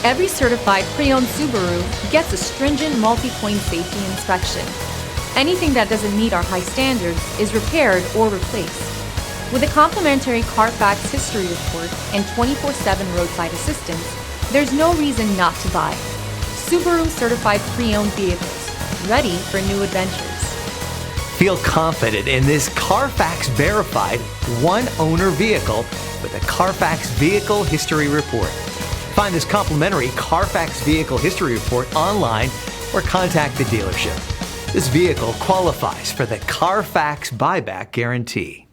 Every certified pre-owned Subaru gets a stringent multi-point safety inspection. Anything that doesn't meet our high standards is repaired or replaced. With a complimentary CarFax history report and 24/7 roadside assistance, there's no reason not to buy. Subaru Certified Pre-Owned Vehicles, ready for new adventures. Feel confident in this CarFax verified one-owner vehicle with a CarFax Vehicle History Report. Find this complimentary CarFax Vehicle History Report online or contact the dealership. This vehicle qualifies for the CarFax buyback guarantee.